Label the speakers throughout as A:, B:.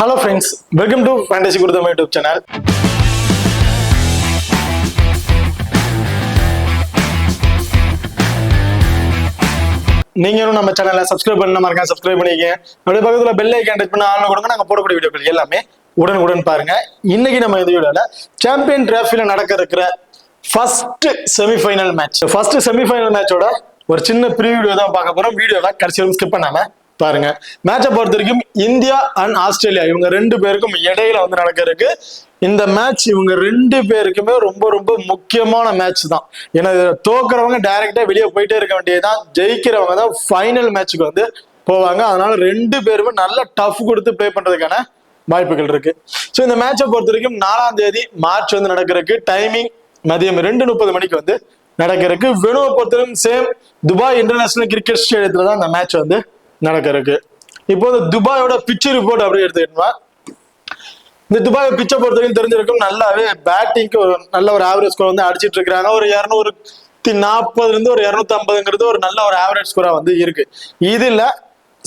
A: Hello friends, welcome to Fantasy Gurudam YouTube channel. நீங்க நம்ம சேனலை சப்ஸ்கிரைப் பண்ண மறக்காம சப்ஸ்கிரைப் பண்ணிக்கங்க. அப்படியே பக்கத்துல பெல் ஐகான் டச் பண்ண ஆல்ல கொடுங்க. நாங்க போடக்கூடிய வீடியோக்கள் எல்லாமே உடனுக்குடன் பாருங்க. இன்னைக்கு நம்ம இந்த வீடியோல சாம்பியன் டிராஃபில நடக்க இருக்கிற first semifinal match. First semifinal மேட்சோட ஒரு சின்ன ப்ரீவியூ தான் பார்க்க போறோம். வீடியோவை கடைசி வரைக்கும் ஸ்கிப் பண்ணாம பாருங்க. மேட்சை பொறுத்த வரைக்கும் இந்தியா அண்ட் ஆஸ்திரேலியா இவங்க ரெண்டு பேருக்கும் இடையில நடக்க இருக்கு. இந்த மேட்ச் இவங்க ரெண்டு பேருக்குமே ரொம்ப ரொம்ப முக்கியமான மேட்ச் தான். ஏன்னா தோக்குறவங்க டைரக்டா வெளியே போயிட்டே இருக்க வேண்டியதுதான், ஜெயிக்கிறவங்க தான் ஃபைனல் மேட்சுக்கு போவாங்க. அதனால ரெண்டு பேருமே நல்ல டஃப் கொடுத்து பிளே பண்றதுக்கான வாய்ப்புகள் இருக்கு. ஸோ இந்த மேட்சை பொறுத்த வரைக்கும் 4ஆம் தேதி மார்ச் நடக்கிறதுக்கு டைமிங் மதியம் 2:30 மணிக்கு நடக்கிறதுக்கு. வெனுவை பொறுத்தவரைக்கும் சேம் துபாய் இன்டர்நேஷனல் கிரிக்கெட் ஸ்டேடியத்துல தான் இந்த மேட்ச் நடக்க இருக்கு. இப்போ இந்த துபாயோட பிச் ரிப்போர்ட் அப்படி எடுத்துக்கிட்டோம்னா, இந்த துபாய் பிச்சை பொறுத்தவரைக்கும் தெரிஞ்சிருக்கும், நல்லாவே பேட்டிங்க்கு நல்ல ஒரு ஆவரேஜ் ஸ்கோர் அடிச்சிட்டு இருக்காங்க. ஒரு 240 ஒரு 250 ஒரு நல்ல ஒரு ஆவரேஜ் ஸ்கோரா இருக்கு. இதுல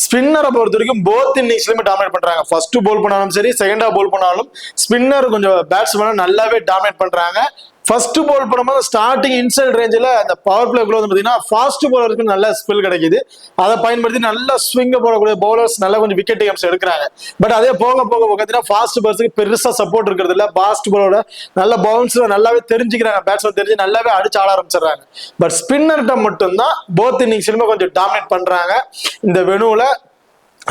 A: ஸ்பின்னரை பொறுத்த வரைக்கும் போத் இன்னிங்ஸ்லயுமே டாமினேட் பண்றாங்க. ஃபர்ஸ்ட் போல் பண்ணாலும் சரி, செகண்டா போல் பண்ணாலும் ஸ்பின்னர் கொஞ்சம் பேட்ஸ்மேன் நல்லாவே டாமினேட் பண்றாங்க. ஃபர்ஸ்ட் போல் பண்ணும்போது ஸ்டார்டிங் இன்சைட் ரேஞ்சில் அந்த பவர் பிளேக்குள்ள பார்த்தீங்கன்னா ஃபாஸ்ட் பவுலருக்கு நல்ல ஸ்பெல் கிடைக்குது. அதை பயன்படுத்தி நல்ல ஸ்விங்க போடக்கூடிய பவுலர்ஸ் நல்லா கொஞ்சம் விக்கெட் கேம்ஸ் எடுக்கிறாங்க. பட் அதே போக பார்த்தீங்கன்னா ஃபாஸ்ட் பவுலர்ஸுக்கு பெருசா சப்போர்ட் இருக்கிறது இல்லை. ஃபாஸ்ட் பவுலரோட நல்ல பவுன்ஸ்ல நல்லாவே தெரிஞ்சுக்கிறாங்க, பேட்ஸ்மேன் தெரிஞ்சு நல்லாவே அடிச்சு ஆட ஆரம்பிச்சிடுறாங்க. பட் ஸ்பின்னர்கிட்ட மட்டும்தான் போத் இன்னிங்ஸ்லுமே கொஞ்சம் டாமினேட் பண்றாங்க. இந்த வெனுவில்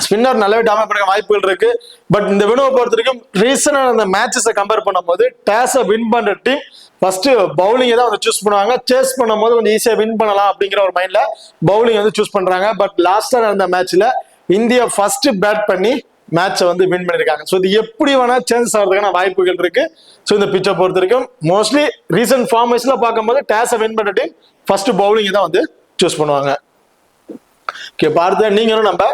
A: ஸ்பின்னர் நல்லாவே டாமினேட் பண்ண வாய்ப்புகள் இருக்கு. பட் இந்த வெனுவை பொறுத்த வரைக்கும் ரீசனான அந்த மேட்சஸை கம்பேர் பண்ணும்போது டாஸை வின் பண்ற டீம் ஃபர்ஸ்ட் பவுலிங்கை தான் சூஸ் பண்ணுவாங்க. சேஸ் பண்ணும்போது கொஞ்சம் ஈஸியா வின் பண்ணலாம் அப்படிங்கிற ஒரு மைண்ட்ல பவுலிங் சூஸ் பண்றாங்க. பட் லாஸ்டா நடந்த மேட்ச்ல இந்தியா ஃபர்ஸ்ட் பேட் பண்ணி மேட்சை வின் பண்ணிருக்காங்க. ஸோ இது எப்படி வேணா சேஞ்ச் ஆகிறதுக்கான வாய்ப்புகள் இருக்கு. ஸோ இந்த பிச்சை பொறுத்த வரைக்கும் மோஸ்ட்லி ரீசன்ட் ஃபார்மேஷன்ல பார்க்கும்போது டாஸை வின் பண்ற டீம் ஃபர்ஸ்ட் பவுலிங்கை தான் சூஸ் பண்ணுவாங்க. ஓகே, பார்த்து நீங்களும் நம்ம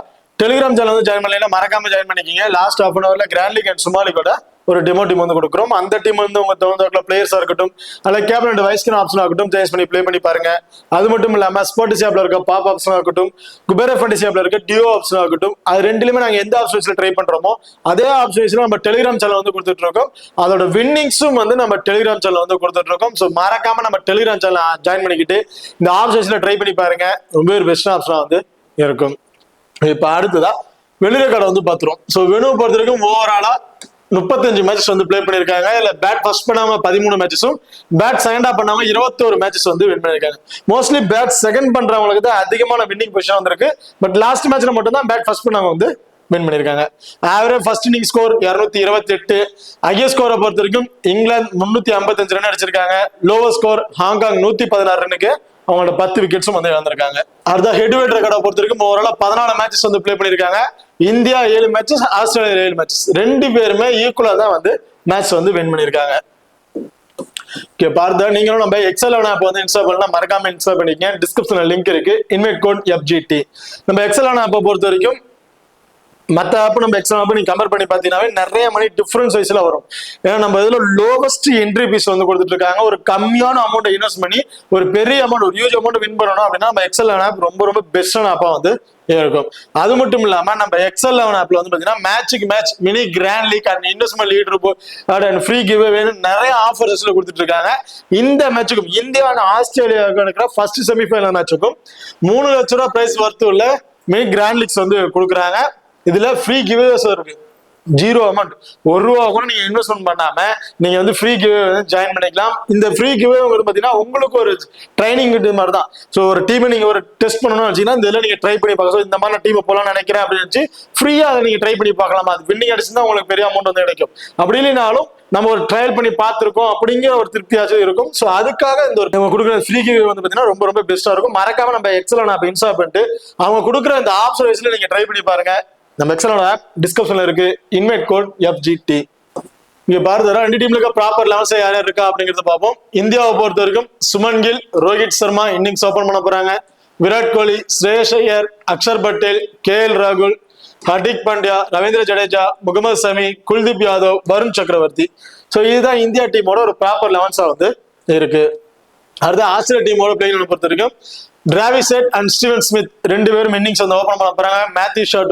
A: டெலிகிராம் சேனல் ஜாயின் பண்ணல, மறக்காம ஜாயின் பண்ணிக்கிங்க. லாஸ்ட் ஹாஃப் அன் ஹவர்ல கிராண்ட் லீக் அண்ட் சுமாலி கூட ஒரு டெமோ டீம் கொடுக்குறோம். அந்த டீம் உங்க தகுந்த பிளேயர்ஸா இருக்கட்டும், அல்ல captain and vice captain option ஆகட்டும், சேஞ்ச் பண்ணி ப்ளே பண்ணி பாருங்க. அது மட்டும் இல்லாம ஸ்போர்ட்ஸ் ஆப்ல இருக்க பாப் ஆப்ஷன் ஆகட்டும், குபேர ஃபேண்டசி ஆப்ல இருக்க டியோ ஆப்ஷன் ஆகட்டும், அது ரெண்டுலயுமே நாங்க எந்த ஆப்ஷன்ஸ்ல ட்ரை பண்றோமோ அதே ஆப்ஷன்ஸ்ல நம்ம டெலிகிராம் சேனல் கொடுத்துட்டு இருக்கோம். அதோட வின்னிங்ஸும் நம்ம டெலிகிராம் சேனல் கொடுத்துட்டு இருக்கோம். ஸோ மறக்காம நம்ம டெலிகிராம் சேனல் ஜாயின் பண்ணிக்கிட்டு இந்த ஆப்ஷன்ஸ்ல ட்ரை பண்ணி பாருங்க. ரொம்ப ஒரு பெஸ்ட் ஆப்ஷனா இருக்கும். இப்ப அடுத்ததா வெளிரெக்கார்டு பாத்துரும். ஸோ வெனுவை பொறுத்த வரைக்கும் ஓவராலா 35 மேட்சஸ் பிளே பண்ணிருக்காங்க. இல்ல பேட் ஃபர்ஸ்ட் பண்ணாம 13 மேட்சஸும், பேட் செகண்டா பண்ணாம 21 மேட்சஸ் வின் பண்ணிருக்காங்க. மோஸ்ட்லி பேட் செகண்ட் பண்றவங்களுக்கு தான் அதிகமான வின்னிங் பொசிஷன் வந்திருக்கு. பட் லாஸ்ட் மேட்ச்ல மட்டும் தான் பேட் ஃபர்ஸ்ட் பண்ணவங்க வின் பண்ணிருக்காங்க. Average first inning score 228. Highest ஸ்கோரை பொறுத்த வரைக்கும் இங்கிலாந்து 355 ரன் அடிச்சிருக்காங்க. லோவர் ஸ்கோர் ஹாங்காங் 116 ரன்னுக்கு அவங்களோட 10 விக்கெட்ஸும் இழந்திருக்காங்க. அடுத்த ஹெட்வெயிட் ரெக்கார்டை பொறுத்த வரைக்கும் ஓவராலா 14 மேட்சஸ் பிளே பண்ணிருக்காங்க. India 7 matches, Australia 7 matches. ரெண்டு பேருமே ஈக்குவலா தான் மேட்ச் வின் பண்ணிருக்காங்க. ஓகே, பார்த்தா நீங்களும் நம்ம எக்ஸல் ஆப் இன்ஸ்டால் பண்ணலாம், மறக்காம இன்ஸ்டால் பண்ணிக்கங்க. டிஸ்கிரிப்ஷன்ல லிங்க் இருக்கு. Invite code FGT. நம்ம எக்ஸல் ஆப்பை பொறுத்த வரைக்கும் மற்ற ஆப் நம்ம எக்ஸல் ஆப் நீங்க கம்பேர் பண்ணி பார்த்தீங்கன்னாவே நிறைய மணி டிஃபரன்ஸ் வைஸ்ல வரும். ஏன்னா நம்ம இதுல லோவஸ்ட் என்ட்ரி பீஸ் கொடுத்துட்டு இருக்காங்க. ஒரு கம்மியான அமௌண்ட் இன்வெஸ்ட் பண்ணி ஒரு பெரிய அமௌண்ட், ஒரு ஹியூஜ் அமௌண்ட் வின் பண்ணணும் அப்படின்னா நம்ம எக்ஸல் ஆப் ரொம்ப ரொம்ப பெஸ்டான ஆப்பா இருக்கும். அது மட்டும் இல்லாம நம்ம எக்ஸல் ஆப்ல பாத்தீங்கன்னா மேட்சுக்கு match mini grand league and investment leader and free give away நிறைய ஆஃபர்ஸ் கொடுத்துட்டு இருக்காங்க. இந்த மேட்சுக்கும் இந்தியா அண்ட் ஆஸ்திரேலியாவுக்கு நடக்கிற ஃபர்ஸ்ட் செமிஃபைனல் மேட்சுக்கும் 3 லட்சம் ரூபாய் பிரைஸ் ஒர்த் உள்ள மினி கிராண்ட் லீக்ஸ் கொடுக்குறாங்க. இதுல ஃப்ரீ கிவ்அவேஸ் இருக்கு. 0 அமௌண்ட், ₹1 கூட நீங்க இன்வெஸ்ட்மெண்ட் பண்ணாம நீங்க ஃப்ரீ கிவ்அவே ஜாயின் பண்ணிக்கலாம். இந்த ஃப்ரீ கிவ்அவே பாத்தீங்கன்னா உங்களுக்கு ஒரு ட்ரைனிங் மாதிரி தான். ஸோ ஒரு டீமை நீங்க ஒரு டெஸ்ட் பண்ணணும்னு வச்சீங்கன்னா இந்த நீங்க ட்ரை பண்ணி பார்க்கலாம். இந்த மாதிரி டீமை போலாம்னு நினைக்கிறேன் அப்படின்னு ஃப்ரீயா அதை நீங்க ட்ரை பண்ணி பார்க்கலாம். அது வின்னிங் அடிச்சுன்னா உங்களுக்கு பெரிய அமௌண்ட் கிடைக்கும். அப்படி இல்லைனாலும் நம்ம ஒரு ட்ரையல் பண்ணி பார்த்துருக்கோம் அப்படிங்கிற ஒரு திருப்தியாச்சும் இருக்கும். ஸோ அதுக்காக இந்த ஒரு நம்ம கொடுக்குற ஃப்ரீ கிவ்அவே பாத்தீங்கன்னா ரொம்ப ரொம்ப பெஸ்டா இருக்கும். மறக்காம நம்ம எக்ஸல் ஆப் இன்ஸ்டால் பண்ணிட்டு அவங்க கொடுக்குற இந்த ஆப்ஷன் வைஸ்ல நீங்க ட்ரை பண்ணி பாருங்க. நம்ம எக்ஸல் ஆப் டிஸ்கிரிப்ஷன்ல இருக்கு. Invite code FGT. இங்க பாருங்க, ரெண்டு டீம்ல இருக்க ப்ராப்பர் லெவல்ஸ் யார் யார் இருக்கா அப்படிங்கறத பார்ப்போம். இந்தியாவை பொறுத்த வரைக்கும் சுமன் கில், ரோஹித் சர்மா இன்னிங்ஸ் ஓபன் பண்ண போறாங்க. விராட் கோலி, ஸ்ரேயஸ் ஐயர், அக்ஷர் பட்டேல், KL ராகுல், ஹர்திக் பாண்டியா, ரவீந்திர ஜடேஜா, முகமது சமி, குல்தீப் யாதவ், வருண் சக்கரவர்த்தி. ஸோ இதுதான் இந்தியா டீமோட ஒரு ப்ராப்பர் லெவன்ஸா இருக்கு. அடுத்த ஆஸ்திரேலியா டீமோட பிளேயர் பொறுத்த வரைக்கும் Travis Head and Steven Smith ரெண்டு பேரும் இன்னிங்ஸ் ஓபன் பண்ண போறாங்க. மேத்யூ ஷாட்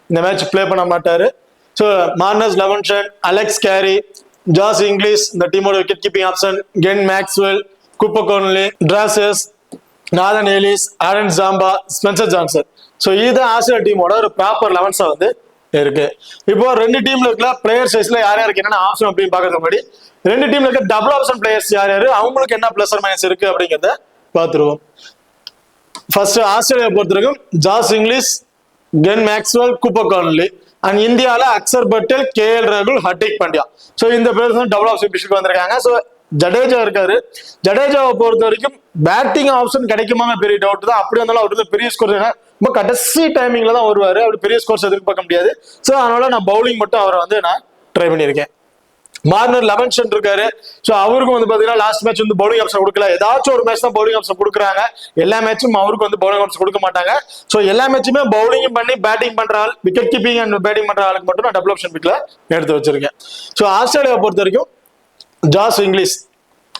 A: இந்த மேட்ச் பிளே பண்ண மாட்டாரு. So Marnus Labuschagne, Alex Carey, Josh Inglis இந்த டீமோட wicket keeping option, Glenn Maxwell, Cooper Connolly, Dwarshuis, Nathan Ellis, Adam Zampa, Spencer Johnson. So இதுதான் ஆஸ்திரேலியா டீமோட ஒரு ப்ராப்பர் 11 வந்து இருக்கு. இப்போ ரெண்டு டீம்ல இருக்கிற பிளேயர் சைஸ்ல யார் யாருக்கு என்னென்ன ஆப்ஷன் அப்படின்னு பாக்குறது முன்னாடி ரெண்டு டீம்ல இருக்க டபுள் ஆப்ஷன் பிளேயர்ஸ் யார் யாரு, அவங்களுக்கு என்ன பிளஸ் ஆர் மைனஸ் இருக்கு அப்படிங்கிறத பார்த்துருவோம். ஃபர்ஸ்ட் ஆஸ்திரேலியா பொறுத்த வரைக்கும் Josh Inglis, Ken Maxwell, Cooper Connolly. And இந்தியாவில் அக்சர் பட்டேல், KL ராகுல், ஹர்திக் பாண்டியா. ஸோ இந்த பிளேயர்ஸ் வந்து டபுள் ஆப்ஷன் பிச்சுக்கு வந்திருக்காங்க. ஸோ ஜடேஜா இருக்காரு. ஜடேஜாவை பொறுத்த வரைக்கும் பேட்டிங் ஆப்ஷன் கிடைக்குமாங்க பெரிய டவுட் தான். அப்படி இருந்தாலும் அவர் வந்து பெரிய ஸ்கோர் ரொம்ப கடைசி டைமிங்ல தான் வருவாரு. அப்படி பெரிய ஸ்கோர்ஸ் எதிர்பார்க்க முடியாது. ஸோ அதனால நான் பவுலிங் மட்டும் அவரை வந்து நான் ட்ரை பண்ணியிருக்கேன். மார்னர் லெவன்சன் இருக்காரு. ஸோ அவருக்கும் வந்து பாத்தீங்கன்னா லாஸ்ட் மேட்ச் வந்து பவுலிங் ஆப்ஷன் கொடுக்கல. ஏதாச்சும் ஒரு மேட்ச் தான் பவுலிங் ஆப்ஷன் கொடுக்குறாங்க. எல்லா மேட்சும் அவருக்கு வந்து பவுலிங் ஆப்ஷன் கொடுக்க மாட்டாங்க. ஸோ எல்லா மேட்சுமே பவுலிங் பண்ணி பேட்டிங் பண்ற ஆள், விக்கெட் கீப்பிங் அண்ட் பேட்டிங் பண்ற ஆளுக்கு மட்டும் நான் டபுள் ஆப்ஷன் பிக்ல எடுத்து வச்சிருக்கேன். ஸோ ஆஸ்திரேலியா பொறுத்த வரைக்கும் ஜாஸ் இங்கிலீஷ்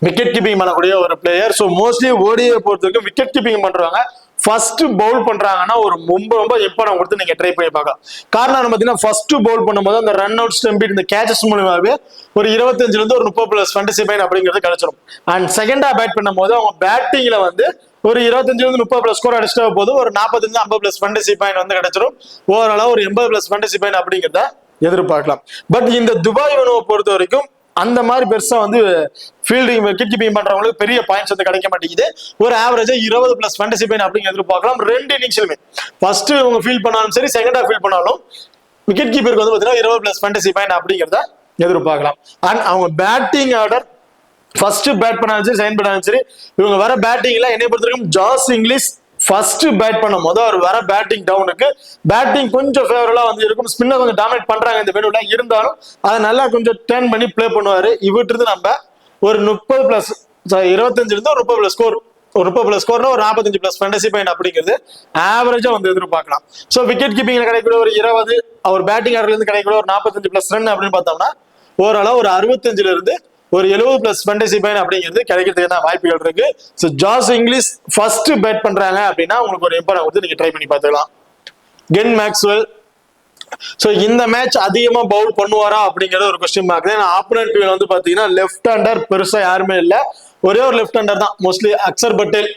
A: விக்கெட் கீப்பிங் பண்ணக்கூடிய ஒரு பிளேயர். ஸோ மோஸ்ட்லி ஓடியை பொறுத்த வரைக்கும் விக்கெட் கீப்பிங் பண்றாங்க. ஃபர்ஸ்ட் பவுல் பண்றாங்கன்னா ஒரு ரொம்ப இம்பார்ட்டன் கொடுத்து நீங்க ட்ரை பண்ணி பார்க்கலாம். காரணம் பார்த்தீங்கன்னா ஃபர்ஸ்ட் பவுல் பண்ணும்போது அந்த ரன் அவுட் ஸ்டம்பிட் இந்த கேச்சஸ் மூலமாவே ஒரு 25 இருந்து ஒரு 30+ ஃபேண்டசி பாயிண்ட் அப்படிங்கிறது கிடைச்சிடும். அண்ட் செகண்டா பேட் பண்ணும் போது அவங்க பேட்டிங்ல வந்து ஒரு 25 இருந்து 30+ ஸ்கோர் அடிச்சிட்டா போது ஒரு 45 50+ ஃபேண்டசி பாயிண்ட் வந்து கிடைச்சிடும். ஓவராலா ஒரு 80+ ஃபேண்டசி பாயிண்ட் அப்படிங்கிறத எதிர்பார்க்கலாம். பட் இந்த துபாய் உணவை பொறுத்த வரைக்கும் அந்த மாதிரி பெருசா வந்து ஃபீல்டிங் விக்கெட் கீப்பிங் பண்றவங்களுக்கு பெரிய பாயிண்ட்ஸ் வந்து கிடைக்க மாட்டேங்குது. ஒரு ஆவரேஜா 20+ ஃபேண்டசி பாயிண்ட் அப்படிங்க எதிர்பார்க்கலாம். ரெண்டு இன்னிங்ஸ்லுமே ஃபர்ஸ்ட் அவங்க ஃபீல் பண்ணாலும் சரி, செகண்டா ஃபீல் பண்ணாலும் விக்கெட் கீப்பருக்கு வந்து பாத்தீங்கன்னா 20+ ஃபேண்டசி பாயிண்ட் அப்படிங்கிறத எதிர்பார்க்கலாம். அண்ட் அவங்க பேட்டிங் ஆர்டர் ஃபர்ஸ்ட் பேட் பண்ணாலும் சரி, செகண்ட் பண்ணாலும் சரி, இவங்க வர பேட்டிங்ல என்னை பொறுத்த வரைக்கும் ஜாஸ் இங்கிலீஷ் ஃபர்ஸ்ட் பேட் பண்ணும் போது அவர் வர பேட்டிங் டவுனுக்கு பேட்டிங் கொஞ்சம் ஃபேவரலா வந்து இருக்கும். ஸ்பின்னர் கொஞ்சம் டாமினேட் பண்றாங்க இந்த வெனுல, இருந்தாலும் அதை நல்லா கொஞ்சம் டர்ன் பண்ணி பிளே பண்ணுவாரு. இவற்றிருந்து நம்ம ஒரு 30+ 25 இருந்து ஒரு 30+ ஸ்கோர், ஒரு 30+ ஸ்கோர்னா ஒரு 45+ ஃபேண்டசி பாயிண்ட் அப்படிங்கிறது ஆவரேஜா வந்து எதிர்பார்க்கலாம். ஸோ விக்கெட் கீப்பிங்ல கிடைக்கக்கூடிய ஒரு 20, அவர் பேட்டிங் ஆர்டர்ல இருந்து கிடைக்கக்கூடிய ஒரு 45+ ரன் அப்படின்னு பார்த்தோம்னா ஓரளவு ஒரு 65 இருந்து ஒரு 70+ ஃபேண்டசி பாயிண்ட் அப்படிங்கிறது கிடைக்கிறதுக்கு தான் வாய்ப்புகள் இருக்கு. So Josh Inglis first bad பண்றாங்க அப்படின்னா உங்களுக்கு ஒரு இம்பார்ட்டன் கொடுத்து நீங்க ட்ரை பண்ணி பார்த்துக்கலாம். கென் மேக்ஸ்வெல், ஸோ இந்த மேட்ச் அதிகமா பவுல் பண்ணுவாரா அப்படிங்கிறது ஒரு கொஸ்டின் மார்க். ஏன்னா ஆப்போனன்ட் வந்து பாத்தீங்கன்னா லெஃப்ட் ஹேண்டர் பெருசா யாருமே இல்லை, ஒரே ஒரு லெஃப்ட் ஹேண்டர் தான் மோஸ்ட்லி அக்சர் பட்டேல்.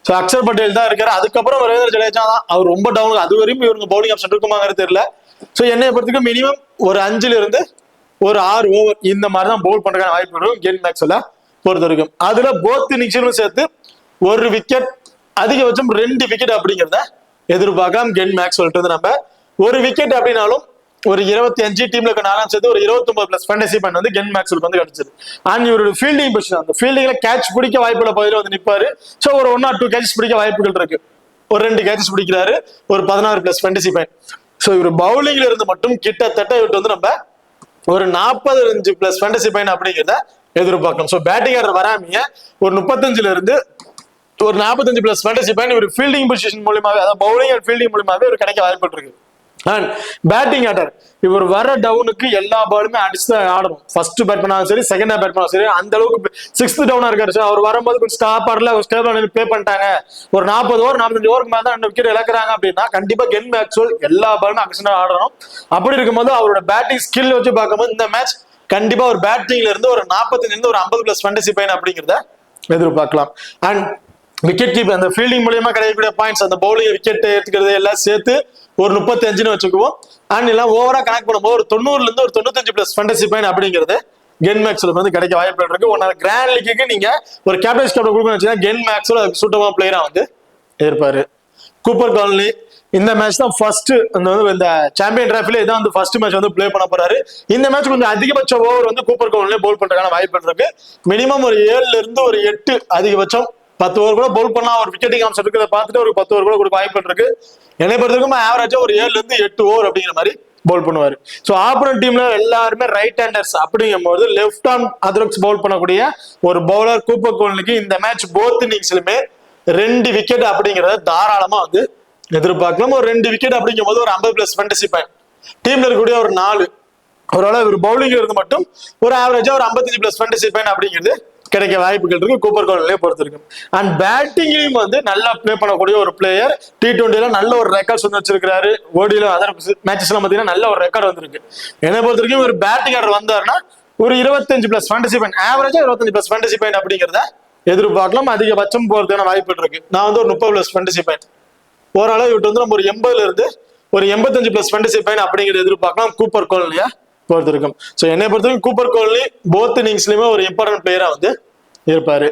A: ஸோ அக்சர் பட்டேல் தான் இருக்காரு. அதுக்கப்புறம் ரவீந்திர ஜடேஜா தான், அவர் ரொம்ப டவுன். அது வரையும் இவங்க பவுலிங் ஆப்ஷன் இருக்குமாங்கிறது தெரியல. ஸோ என்னைய பொறுத்தவரைக்கும் மினிமம் ஒரு 5 இருந்து ஒரு 6 ஓவர் இந்த மாதிரி தான் பவுல் பண்றதுக்கான வாய்ப்பு இருக்கும் கென் மேக்ஸ்வெல்ல பொறுத்த வரைக்கும். அதுல போத் இன்னிங்ஸும் சேர்த்து ஒரு விக்கெட், அதிகபட்சம் 2 விக்கெட் அப்படிங்கிறத எதிர்பார்க்கலாம். கென் மேக்ஸ்வெல்ட்ட இருந்து நம்ம ஒரு விக்கெட் அப்படின்னாலும் ஒரு 25 டீம்ல இருக்க 4 சேர்த்து ஒரு 29+ ஃபேண்டசி பாயிண்ட் வந்து கென் மேக்ஸ்வெல் வந்து கிடைச்சது. அண்ட் இவரோட ஃபீல்டிங் பொசிஷன், அந்த ஃபீல்டிங்ல கேட்ச் பிடிக்க வாய்ப்புள்ள பகுதியில் வந்து நிற்பாரு. ஸோ ஒரு 1 or 2 கேட்சஸ் பிடிக்க வாய்ப்புகள் இருக்கு. ஒரு 2 கேட்சஸ் பிடிக்கிறாரு, ஒரு 16+ ஃபேண்டசி பாயிண்ட். ஸோ இவர் பவுலிங்ல இருந்து மட்டும் கிட்டத்தட்ட இவர்கிட்ட வந்து நம்ம ஒரு 45+ ஃபேண்டசி பாயிண்ட் அப்படிங்கிறத எதிர்பார்க்கணும். ஸோ பேட்டிங் ஆர்டர் வராமீங்க ஒரு 35 இருந்து ஒரு 45+ ஃபேண்டசி பாயிண்ட் ஒரு ஃபீல்டிங் பொசிஷன் மூலமாவே, அதாவது பவுலிங் அண்ட் ஃபீல்டிங் மூலமாவே ஒரு கிடைக்க வாய்ப்பு இருக்கு. அண்ட் பேட்டிங் ஆர்டர் இவர் வர டவுனுக்கு எல்லா பாலுமே அடிச்சுதான் ஆடணும். ஃபர்ஸ்ட் பேட் பண்ணாலும் சரி, செகண்டா பேட் பண்ணாலும் சரி. அந்த அளவுக்கு 6th டவுனா இருக்காரு. அவர் வரும்போது கொஞ்சம் ஸ்டாப் ஆடல, ஸ்டேபிள் ப்ளே பண்ணிட்டாங்க. ஒரு 40 ஓவர் 45 ஓவருக்கு மேல தான் 2 விக்கெட் இழக்கிறாங்க அப்படின்னா கண்டிப்பா கென் மேக்ஸ்வெல் எல்லா பாலுமே அக்ஷனா ஆடணும். அப்படி இருக்கும்போது அவரோட பேட்டிங் ஸ்கில் வச்சு பார்க்கும்போது இந்த மேட்ச் கண்டிப்பா ஒரு பேட்டிங்ல இருந்து ஒரு 45 இருந்து ஒரு 50+ ஃபேண்டசி பாயிண்ட் அப்படிங்கிறத எதிர்பார்க்கலாம். அண்ட் விக்கெட் கீப் அந்த ஃபீல்டிங் மூலியமா கிடைக்கக்கூடிய பாயிண்ட்ஸ், அந்த பவுலிங் விக்கெட் எடுத்துக்கிறது எல்லாம் சேர்த்து ஒரு 35 வச்சுக்குவோம். அண்ட் எல்லாம் ஓவரா கனெக்ட் பண்ணும்போது ஒரு 90 இருந்து ஒரு 95+ ஃபேண்டசி பாயிண்ட் அப்படிங்கிறது கென் மேக்ஸ்வெல் வந்து கிடைக்க வாய்ப்பு இருக்கு. ஒன்னால கிராண்ட் லீக்கு நீங்க ஒரு கேப்டன்ஸ் கேப்டன் கொடுக்கணும்னு வச்சுன்னா கென் மேக்ஸ்வெல் அதுக்கு சூட்டமா பிளேயரா வந்து இருப்பாரு. கூப்பர் கான்லி இந்த மேட்ச் தான் ஃபர்ஸ்ட் இந்த சாம்பியன் டிராஃபில இதான் வந்து ஃபர்ஸ்ட் மேட்ச் வந்து பிளே பண்ண போறாரு. இந்த மேட்ச் கொஞ்சம் அதிகபட்ச ஓவர் வந்து கூப்பர் கான்லி பவுல் பண்றதுக்கான வாய்ப்பு இருக்கு. மினிமம் ஒரு 7 இருந்து ஒரு 8, அதிகபட்சம் 10 ஓவர் கூட பவுல் பண்ணலாம். ஒரு விக்கெட்டிங் ஆப்ஷன் இருக்கிறத பார்த்துட்டு ஒரு 10 ஓவர் கூட கொடுக்க வாய்ப்பு இருக்கு. என்னை பொறுத்தவரைக்கும் ஆவரேஜா ஒரு 7 இருந்து 8 ஓவர் அப்படிங்கிற மாதிரி பவுல் பண்ணுவாரு. ஸோ ஆப்போனன்ட் டீம்ல எல்லாருமே ரைட் ஹேண்டர்ஸ் அப்படிங்கும் போது லெஃப்ட் ஆர்ம் ஆர்த்தடாக்ஸ் பவுல் பண்ணக்கூடிய ஒரு பவுலர் கூப்பர் கோன்லிக்கு இந்த மேட்ச் போத் இன்னிங்ஸ்லுமே 2 விக்கெட் அப்படிங்கறத தாராளமா வந்து எதிர்பார்க்கலாம். ஒரு 2 விக்கெட் அப்படிங்கும் போது ஒரு 50+ ஃபேண்டசி பாயிண்ட், டீம்ல இருக்கக்கூடிய ஒரு 4 ஓரளவு ஒரு பவுலிங்ல இருந்து மட்டும் ஒரு ஆவரேஜா ஒரு 55+ ஃபேண்டசி பாயிண்ட் அப்படிங்கிறது கிடைக்க வாய்ப்புகள் இருக்கு கூப்பர் கோல்லே பொறுத்திருக்கும். அண்ட் பேட்டிங்லயும் வந்து நல்லா பிளே பண்ணக்கூடிய ஒரு பிளேயர். T20ல நல்ல ஒரு ரெக்கார்ட்ஸ் வந்து வச்சிருக்காரு. ஓடியில அதர் மேட்சஸ் எல்லாம் பாத்தீங்கன்னா நல்ல ஒரு ரெக்கார்ட் வந்திருக்கு. என்னை பொறுத்த வரைக்கும் ஒரு பேட்டிங் ஆர்டர் வந்தாருன்னா ஒரு 25+ ஃபேண்டசி பாயிண்ட், ஆவரேஜா 25+ ஃபேண்டசி பாயிண்ட் அப்படிங்கிறத எதிர்பார்க்கலாம். அதிகபட்சம் போறதுக்கான வாய்ப்பு இருக்கு. நான் வந்து ஒரு 30+ ஃபேண்டசி பாயிண்ட் ஓரளவு விட்டு வந்து நம்ம ஒரு 80ல இருந்து ஒரு 85+ ஃபேண்டசி பாயிண்ட் அப்படிங்கிறத எதிர்பார்க்கலாம் கூப்பர் கோல்லியா பொறுத்திருக்கும். ஸோ என்னை பொறுத்தவரைக்கும் கூப்பர் கோலி போத் இன்னிங்ஸ்லயுமே ஒரு இம்பார்ட்டன்ட் பிளேயரா வந்து இருப்பாரு.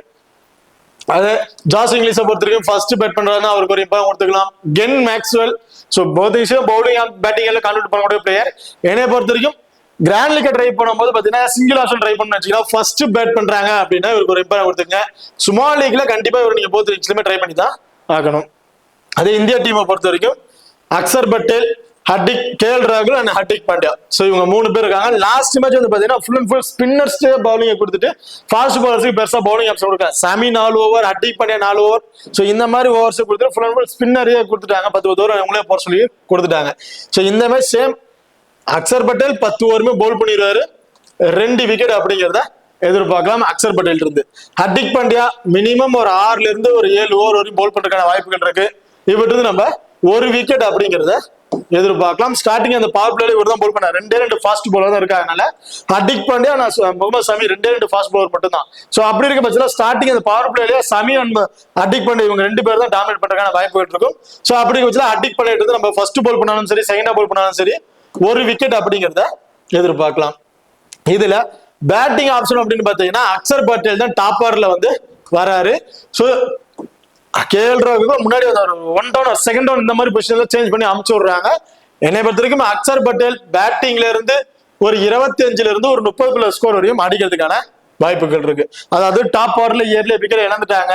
A: அது ஜாஸ் இங்கிலீஷை பொறுத்த வரைக்கும் ஃபர்ஸ்ட் பேட் பண்றாருன்னா அவருக்கு ஒரு இம்பார்ட்டன் கொடுத்துக்கலாம். கென் மேக்ஸ்வெல் ஸோ போத் இங்ஸும் பவுலிங் பேட்டிங் எல்லாம் கான்ட்ரிபியூட் பண்ணக்கூடிய பிளேயர். என்னை பொறுத்த வரைக்கும் கிராண்ட் லீக் ட்ரை பண்ணும்போது பாத்தீங்கன்னா சிங்கிள் ஆப்ஷன் ட்ரை பண்ணு வச்சுக்கலாம். ஃபர்ஸ்ட் பேட் பண்றாங்க அப்படின்னா இவருக்கு ஒரு இம்பார்ட்டன் கொடுத்துங்க. ஸ்மால் லீக்ல கண்டிப்பா இவர் நீங்க போத் இங்ஸ்லயுமே ட்ரை பண்ணி தான் ஆகணும். அதே இந்தியா டீமை பொறுத்த வரைக்கும் அக்சர் பட்டேல், ஹர்திக், கேஎல் ராகுல் அண்ட் ஹர்திக் பாண்டியா. ஸோ இவங்க 3 பேர் இருக்காங்க. லாஸ்ட் மேட்ச் வந்து பாத்தீங்கன்னா ஃபுல் அண்ட் ஃபுல் ஸ்பின்னர்ஸ்டே பவுலிங் கொடுத்துட்டு ஃபாஸ்ட் பாலர்ஸுக்கு பெருசா பவுலிங் ஆப்ஷன் கொடுக்காங்க. சாமி 4 over, Hardik Pandya 4 over. So இந்த மாதிரி ஓவர்ஸ் கொடுத்துட்டு ஃபுல் அண்ட் ஃபுல் ஸ்பின்னரே கொடுத்துட்டாங்க. 10 ஓவர் அவங்களே போற சொல்லி கொடுத்துட்டாங்க. ஸோ இந்த மாதிரி சேம் அக்சர் பட்டேல் 10 ஓவருமே பவுல் பண்ணிடுவாரு, 2 விக்கெட் அப்படிங்கிறத எதிர்பார்க்கலாம் அக்சர் பட்டேல் இருந்து. ஹர்திக் பாண்டியா மினிமம் ஒரு 6ல இருந்து ஒரு 7 ஓவர் வரைக்கும் பவுல் பண்றதுக்கான வாய்ப்புகள் இருக்கு. இவற்றிலிருந்து நம்ம 1 விக்கெட் அப்படிங்கிறத எதிர்பார்க்கலாம். ஸ்டார்டிங் அந்த பவர் பிளேல இவர் தான் பவுல் பண்ணார். 2 ஃபாஸ்ட் பவுலர் தான் இருக்காங்கனால ஹர்திக் பாண்டியா முகமது சமி 2 ஃபாஸ்ட் பவுலர் மட்டும் தான். ஸோ அப்படி இருக்க பட்சத்தில் ஸ்டார்டிங் அந்த பவர் பிளேலயே சமி அண்ட் ஹர்திக் பாண்டியா இவங்க 2 பேர் தான் டாமினேட் பண்றதுக்கான வாய்ப்புகள் இருக்கும். ஸோ அப்படி இருக்க பட்சத்தில் ஹர்திக் பாண்டியா இருந்து நம்ம ஃபர்ஸ்ட் பவுல் பண்ணாலும் சரி, செகண்டா பவுல் பண்ணாலும் சரி 1 விக்கெட் அப்படிங்கிறத எதிர்பார்க்கலாம். இதுல பேட்டிங் ஆப்ஷன் அப்படின்னு பாத்தீங்கன்னா அக்சர் பட்டேல் தான் டாப் ஆர்டர்ல வந்து வராரு. ஸோ கேஎல் ராகுலுக்கு முன்னாடி வந்து 1 டவுன் செகண்ட் டவுன் இந்த மாதிரி பொசிஷன்ல சேஞ்ச் பண்ணி அமுச்சு விடுறாங்க. என்னை பொறுத்த வரைக்கும் அக்சர் பட்டேல் பேட்டிங்ல இருந்து ஒரு 25ல இருந்து ஒரு 30+ ஸ்கோர் வரையும் அடிக்கிறதுக்கான வாய்ப்புகள் இருக்கு. அதாவது டாப் ஆர்டர்ல இயர்லி விக்கெட் இழந்துட்டாங்க,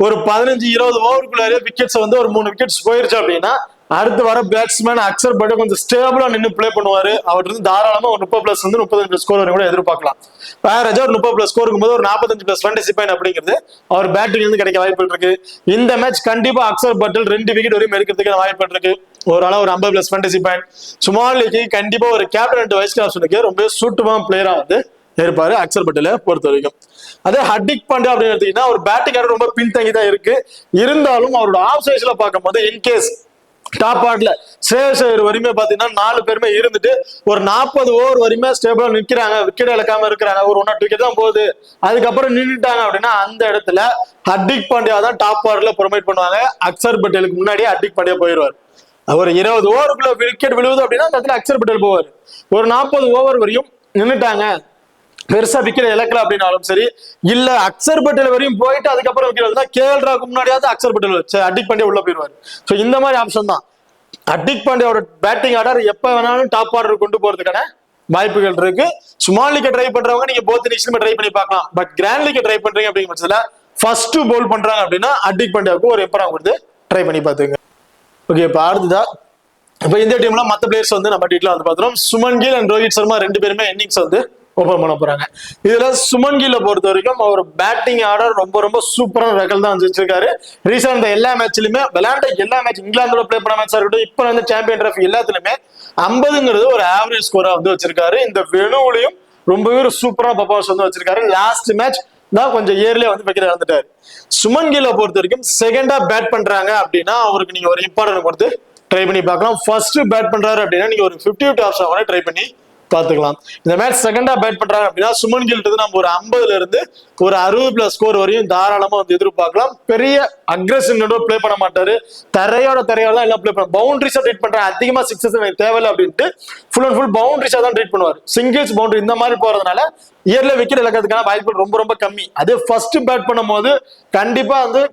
A: ஒரு 15-20 ஓவருக்குள்ளாரே விக்கெட்ஸ் வந்து ஒரு 3 விக்கெட்ஸ் போயிருச்சு அப்படின்னா அடுத்து வர பேட்ஸ்மேன் அக்சர் பட்டேல் கொஞ்சம் ஸ்டேபிளா நின்று பிளே பண்ணுவாரு. அவர் இருந்து தாராளமா ஒரு 30+ வந்து 35+ ஸ்கோர் வரைக்கும் கூட எதிர்பார்க்கலாம். வேற ஒரு 30+ ஸ்கோர் இருக்கும்போது ஒரு 45+ ஃபேண்டசி பாயிண்ட் அப்படிங்கிறது அவர் பேட்டிங் இருந்து கிடைக்க வாய்ப்புகள் இருக்கு. இந்த மேட்ச் கண்டிப்பா அக்சர் பட்டேல் 2 விக்கெட் வரையும் எடுக்கிறதுக்கான வாய்ப்புகள் இருக்கு. ஓரளவு ஒரு 50+ ஃபேண்டசி பாயிண்ட். ஸ்மால் லீக்கு கண்டிப்பா ஒரு கேப்டன் அண்ட் வைஸ் கேப்டனுக்கு ரொம்ப சூட்டமான பிளேயரா வந்து இருப்பாரு அக்சர் பட்டேலை பொறுத்த வரைக்கும். அதே ஹர்திக் பாண்டியா அப்படின்னு எடுத்தீங்கன்னா ஒரு பேட்டிங் ஆர்டர் ரொம்ப பின்தங்கி தான் இருக்கு. இருந்தாலும் அவரோட ஆஃப் சைஸ்ல பார்க்கும்போது இன்கேஸ் டாப் ஆர்டர்ல ஸ்ரேயஸ் ஐயர் வரையுமே பாத்தீங்கன்னா 4 பேருமே இருந்துட்டு ஒரு 40 ஓவர் வரையுமே ஸ்டேபிளா நிக்கிறாங்க, விக்கெட் இழக்காம இருக்கிறாங்க, ஒரு 1 or 2 விக்கெட் தான் போகுது, அதுக்கப்புறம் நின்றுட்டாங்க அப்படின்னா அந்த இடத்துல ஹர்திக் பாண்டியா தான் டாப் ஆர்டர்ல ப்ரொமோட் பண்ணுவாங்க. அக்சர் பட்டேலுக்கு முன்னாடியே ஹர்திக் பாண்டியா போயிடுவார். ஒரு 20 ஓவருக்குள்ள விக்கெட் விழுவுது அப்படின்னா அந்த இடத்துல அக்சர் பட்டேல் போவார். ஒரு 40 ஓவர் வரையும் நின்றுட்டாங்க, பெருசா விக்கெட் இழக்கல அப்படின்னாலும் சரி, இல்ல அக்சர் பட்டேல் வரையும் போயிட்டு அதுக்கப்புறம் விக்கெட் கேஎல் ராகுலுக்கு முன்னாடியாவது அக்சர் பட்டேல் ஹர்திக் பாண்டியா உள்ள போயிடுவாரு. ஸோ இந்த மாதிரி ஆப்ஷன் தான். ஹர்திக் பாண்டியாவோட பேட்டிங் ஆர்டர் எப்ப வேணாலும் டாப் ஆர்டர் கொண்டு போறதுக்கான வாய்ப்புகள் இருக்கு. ஸ்மால் லீக் ட்ரை பண்றவங்க நீங்க போத் இன்னிங்ஸ்லயுமே ட்ரை பண்ணி பார்க்கலாம். பட் கிராண்ட் லீக் ட்ரை பண்றீங்க அப்படிங்கிற பட்சத்துல ஃபர்ஸ்ட் பவுல் பண்றாங்க அப்படின்னா ஹர்திக் பாண்டியாவுக்கு ஒரு எப்பறம் கொடுத்து ட்ரை பண்ணி பாத்துங்க. ஓகே, இப்ப அடுத்ததா இப்ப இந்த டீம்ல மத்த பிளேயர்ஸ் வந்து நம்ம டீட்ல வந்து பாத்துறோம். சுமன் கில் அண்ட் ரோஹித் சர்மா 2 பேருமே இன்னிங்ஸ் வந்து ஓபன் பண்ண போறாங்க. இதுல சுமன் கில்ல பொறுத்த வரைக்கும் அவர் பேட்டிங் ஆர்டர் ரொம்ப ரொம்ப சூப்பரான ரெக்கார்ட் தான் வச்சிருக்காரு. ரீசெண்ட் எல்லா மேட்ச்லயுமே விளையாண்ட எல்லா மேட்ச், இங்கிலாந்தோட பிளே பண்ண மேட்சா இருக்கட்டும், இப்ப வந்து சாம்பியன் டிராஃபி எல்லாத்துலயுமே 50ங்கிறது ஒரு ஆவரேஜ் ஸ்கோரா வந்து வச்சிருக்காரு. இந்த வெனுவிலையும் ரொம்பவே ஒரு சூப்பரான பர்ஃபார்மன்ஸ் வந்து வச்சிருக்காரு. லாஸ்ட் மேட்ச் தான் கொஞ்சம் இயர்லயே வந்து விக்கெட் இழந்துட்டாரு. சுமன் கில்ல பொறுத்த வரைக்கும் செகண்டா பேட் பண்றாங்க அப்படின்னா அவருக்கு நீங்க ஒரு இம்பார்ட்டன்ட் கொடுத்து ட்ரை பண்ணி பார்க்கலாம். ஃபர்ஸ்ட் பேட் பண்றாரு அப்படின்னா நீங்க ஒரு 50-50 ஆப்ஷன் கூட ட்ரை பண்ணி பாத்துக்கலாம். இந்த மேட்ச் செகண்டா பேட் பண்றாங்க அப்படின்னா சுமன் கில் நம்ம ஒரு 50ல இருந்து ஒரு 60+ ஸ்கோர் வரையும் தாராளமா வந்து எதிர்பார்க்கலாம். பெரிய அக்ரெசிவ் பிளே பண்ண மாட்டாரு, தரையோட தான் எல்லாம் பிளே பண்ண, பவுண்டரிஸா ட்ரீட் பண்றாரு. அதிகமா சிக்ஸஸ் எனக்கு தேவையில்லை அப்படின்ட்டு ஃபுல் அண்ட் ஃபுல் பவுண்டரிஸா தான் ட்ரீட் பண்ணுவார். சிங்கிள்ஸ் பவுண்டரி இந்த மாதிரி போறதுனால இயர்ல விக்கெட் இழக்கிறதுக்கான வாய்ப்புகள் ரொம்ப ரொம்ப கம்மி. அதே ஃபர்ஸ்ட் பேட் பண்ணும் போது கண்டிப்பா வந்து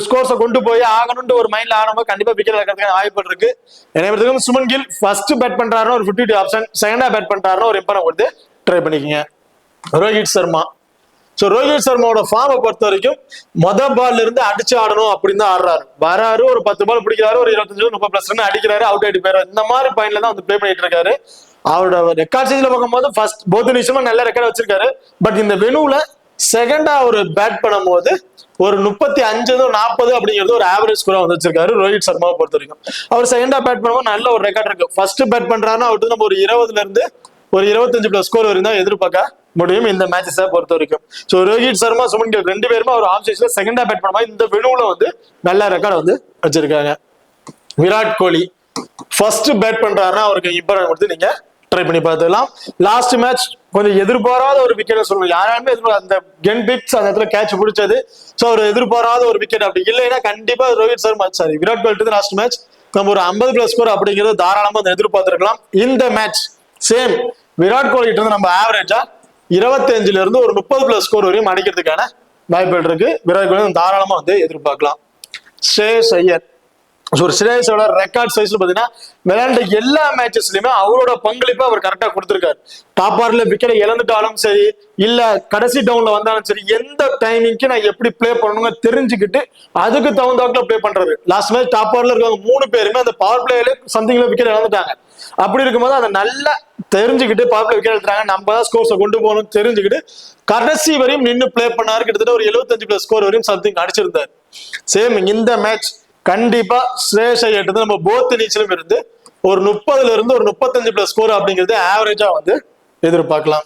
A: ஸ்கோர்ஸை கொண்டு போய் ஆகணும்னு ஒரு மைண்ட்ல ஆடும்போது கண்டிப்பா விக்கெட் இழக்கிறதுக்கான வாய்ப்பு இருக்கு. எனவே சுமன் கில் ஃபர்ஸ்ட் பேட் பண்றாருன்னா ஒரு 50 ஆப்ஷன், செகண்டா பேட் பண்றாருன்னா ஒரு இம்பார்ட்டன் கொடுத்து ட்ரை பண்ணிக்கங்க. ரோஹித் சர்மா. ஸோ ரோஹித் சர்மாவோட ஃபார்மை பொறுத்த வரைக்கும் பால்ல இருந்து அடிச்சு ஆடணும் அப்படின்னு தான் ஆடுறாரு. வராரு, ஒரு 10 பால் பிடிக்கிறாரு, ஒரு 25-30+ ரன் அடிக்கிறாரு, அவுட் ஆயிட்டு போயிறாரு. இந்த மாதிரி பாயிண்ட்ல தான் வந்து பிளே பண்ணிட்டு இருக்காரு. அவரோட ரெக்கார்ட் சீஸ்ல பார்க்கும்போது ஃபர்ஸ்ட் போத் நிமிஷமா நல்ல ரெக்கார்ட் வச்சிருக்காரு. பட் இந்த வெனுல செகண்டா ஒரு பேட் பண்ணும்போது ஒரு 35-40 அப்படிங்கிறது ஒரு ஆவரேஜ் ஸ்கோரா வந்து வச்சிருக்காரு ரோஹித் சர்மாவை பொறுத்த வரைக்கும். அவர் செகண்டா பேட் பண்ணும்போது நல்ல ஒரு ரெக்கார்ட் இருக்கு. ஃபர்ஸ்ட் பேட் பண்றாருன்னா அவருக்கு நம்ம ஒரு 20ல இருந்து ஒரு 25+ ஸ்கோர் வரையும் தான் எதிர்பார்க்க முடியும் இந்த மேட்சஸை பொறுத்த வரைக்கும். ஸோ ரோஹித் சர்மா, சுமன் கில் ரெண்டு பேருமே ஒரு ஆஃப் சைஸ்ல செகண்டா பேட் பண்ண இந்த வெனுவுல வந்து நல்ல ரெக்கார்ட் வந்து வச்சிருக்காங்க. விராட் கோலி ஃபர்ஸ்ட் பேட் பண்றாருன்னா அவருக்கு இம்பார்ட்டன்ட் கொடுத்து நீங்க ட்ரை பண்ணி பார்த்துக்கலாம். லாஸ்ட் மேட்ச் கொஞ்சம் எதிர்பாராத ஒரு விக்கெட் சொல்லணும். யாராலுமே அந்த கென் பிக்ஸ் அந்த இடத்துல கேட்ச் பிடிச்சது. ஸோ அவர் எதிர்பாராத ஒரு விக்கெட். அப்படி இல்லைன்னா கண்டிப்பா ரோஹித் சர்மா விராட் கோலி லாஸ்ட் மேட்ச் நம்ம ஒரு 50+ ஸ்கோர் அப்படிங்கிறது தாராளமா எதிர்பார்த்திருக்கலாம். இந்த மேட்ச் சேம் விராட் கோலி கிட்ட நம்ம ஆவரேஜா 25 இருந்து ஒரு 30+ ஸ்கோர் வரையும் அடிக்கிறதுக்கான வாய்ப்புகள் இருக்கு. விராட் கோலி தாராளமா வந்து எதிர்பார்க்கலாம். ஸ்ரேயஸ் ஐயர் ஒரு ஸ்ரேயஸோட ரெக்கார்ட் சைஸ்ல பாத்தீங்கன்னா விளையாண்ட எல்லா மேட்சஸ்லயுமே அவரோட பங்களிப்பை அவர் கரெக்டா கொடுத்திருக்காரு. டாப் ஆர்ல விக்கெட் இழந்துட்டாலும் சரி, இல்ல கடைசி டவுன்ல வந்தாலும் சரி, எந்த டைமிங்க்கு நான் எப்படி பிளே பண்ணணுங்க தெரிஞ்சுக்கிட்டு அதுக்கு தகுந்தாக்குல பிளே பண்றாரு. லாஸ்ட் மேட்ச் டாப் ஆர்ல இருக்கவங்க 3 பேருமே அந்த பவர் பிளேல சம்திங்ல விக்கெட் இழந்துட்டாங்க. அப்படி இருக்கும்போது அதை நல்லா தெரிஞ்சுக்கிட்டு பவர் பிளே விக்கெட் எடுத்தாங்க, நம்ம தான் ஸ்கோர்ஸை கொண்டு போகணும்னு தெரிஞ்சுக்கிட்டு கடைசி வரையும் நின்று பிளே பண்ணாரு. கிட்டத்தட்ட ஒரு 75+ ஸ்கோர் வரையும் சம்திங் அடிச்சிருந்தாரு. சேம் இந்த மேட்ச் கண்டிப்பா ஸ்ரேயஸ் ஐயர் நம்ம போத் இன்னிங்ஸ்லயும் இருந்து ஒரு 30 இருந்து ஒரு 35+ ஸ்கோர் அப்படிங்கிறது ஆவரேஜா வந்து எதிர்பார்க்கலாம்.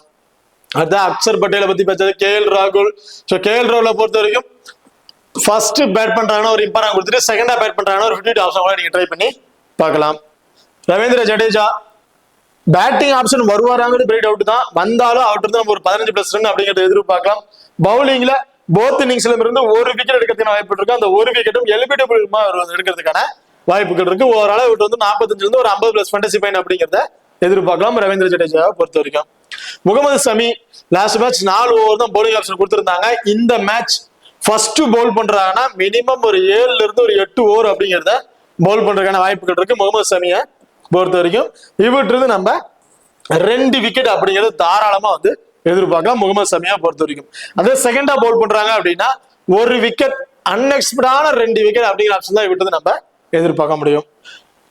A: அதுதான் அக்சர் பட்டேலை பத்தி பேசுறது. KL ராகுல். ஸோ KL ராகுலை பொறுத்த வரைக்கும் ஃபர்ஸ்ட் பேட் பண்றாங்கன்னா ஒரு இம்பார்ட்டன்ட் கொடுத்துட்டு செகண்டா பேட் பண்றாங்கன்னா ஒரு 50 ஆப்ஷன் கூட நீங்க ட்ரை பண்ணி பார்க்கலாம். ரவீந்திர ஜடேஜா பேட்டிங் ஆப்ஷன் வருவாராங்கிறது பெரிய டவுட் தான். வந்தாலும் அவர்கிட்ட இருந்து நம்ம ஒரு 15+ ரன் அப்படிங்கிறத எதிர்பார்க்கலாம். பவுலிங்ல போத் இன்னிங்ஸ்ல இருந்து ஒரு விக்கெட் எடுக்கிறதுக்கான வாய்ப்பு இருக்கு. அந்த ஒரு விக்கெட்டும் எலிபிட்டபிளா எடுக்கிறதுக்கான வாய்ப்புகள் இருக்கு. ஓரளவு விட்டு வந்து 45 இருந்து ஒரு 50+ ஃபேண்டசி பாயிண்ட் அப்படிங்கிறத எதிர்பார்க்கலாம் ரவீந்திர ஜடேஜாவை பொறுத்த வரைக்கும். Mohammed Shami last match 4 over தான் பவுலிங் ஆப்ஷன் கொடுத்திருந்தாங்க. இந்த மேட்ச் ஃபர்ஸ்ட் பவுல் பண்றாங்கன்னா மினிமம் ஒரு 7 இருந்து ஒரு 8 ஓவர் அப்படிங்கிறத பவுல் பண்றதுக்கான வாய்ப்புகள் இருக்கு முகமது சமியை பொறுத்த வரைக்கும். இவற்றிலிருந்து நம்ம 2 விக்கெட் அப்படிங்கிறது தாராளமா வந்து எதிர்பார்க்கலாம் முகமது சமியா பொறுத்த வரைக்கும். அதே செகண்டா பவுல் பண்றாங்க அப்படின்னா ஒரு விக்கெட் அன்எக்ஸ்பெக்டான 2 விக்கெட் அப்படிங்கிற ஆப்ஷன் தான் விட்டது நம்ம எதிர்பார்க்க முடியும்.